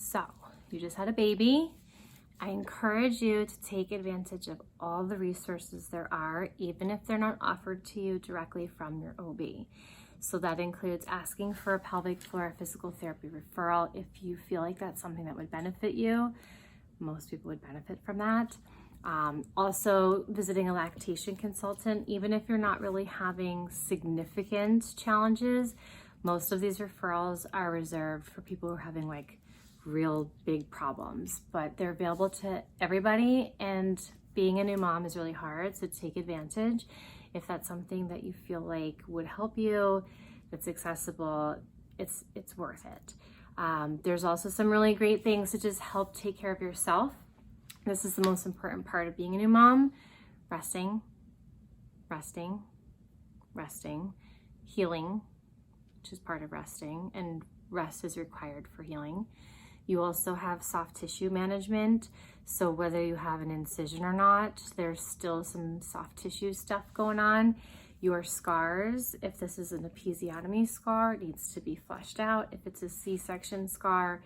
So you just had a baby. I encourage you to take advantage of all the resources there are, even if they're not offered to you directly from your OB. So that includes asking for a pelvic floor physical therapy referral if you feel like that's something that would benefit you. Most people would benefit from that. Also visiting a lactation consultant, even if you're not really having significant challenges. Most of these referrals are reserved for people who are having like real big problems, but they're available to everybody, and being a new mom is really hard, so take advantage. If that's something that you feel like would help you, that's accessible, it's worth it. There's also some really great things to just help take care of yourself. This is the most important part of being a new mom: resting, resting, resting, healing, which is part of resting, and rest is required for healing. You also have soft tissue management. So whether you have an incision or not, there's still some soft tissue stuff going on. Your scars, if this is an episiotomy scar, it needs to be flushed out. If it's a C-section scar,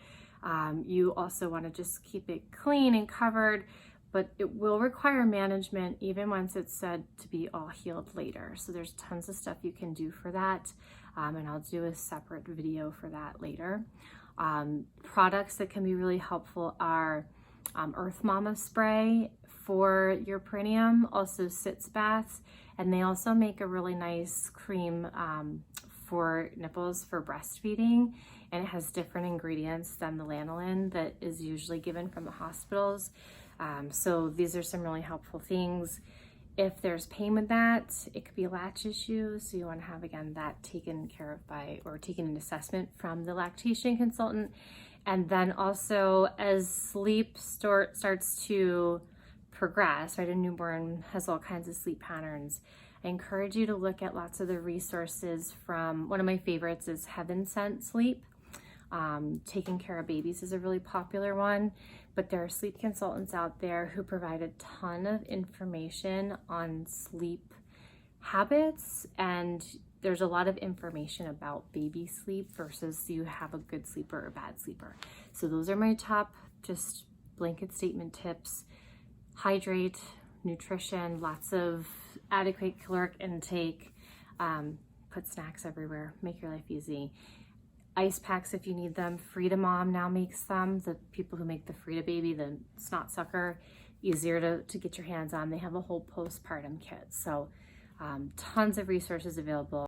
you also want to just keep it clean and covered, but it will require management even once it's said to be all healed later. So there's tons of stuff you can do for that. And I'll do a separate video for that later. Products that can be really helpful are Earthmama spray for your perineum, also sitz baths, and they also make a really nice cream for nipples for breastfeeding, and it has different ingredients than the lanolin that is usually given from the hospitals. So these are some really helpful things. If there's pain with that, it could be a latch issue, so you want to have, again, that taken care of by, or taken an assessment from the lactation consultant. And then also, as sleep starts to progress, right, a newborn has all kinds of sleep patterns, I encourage you to look at lots of the resources from, one of my favorites is Heaven Sent Sleep. Taking care of babies is a really popular one, but there are sleep consultants out there who provide a ton of information on sleep habits, and there's a lot of information about baby sleep versus do you have a good sleeper or bad sleeper. So those are my top just blanket statement tips. Hydrate, nutrition, lots of adequate caloric intake, put snacks everywhere, make your life easy. Ice packs if you need them. Froda Mom now makes them. The people who make the Froda baby, the snot sucker, easier to get your hands on. They have a whole postpartum kit. So tons of resources available.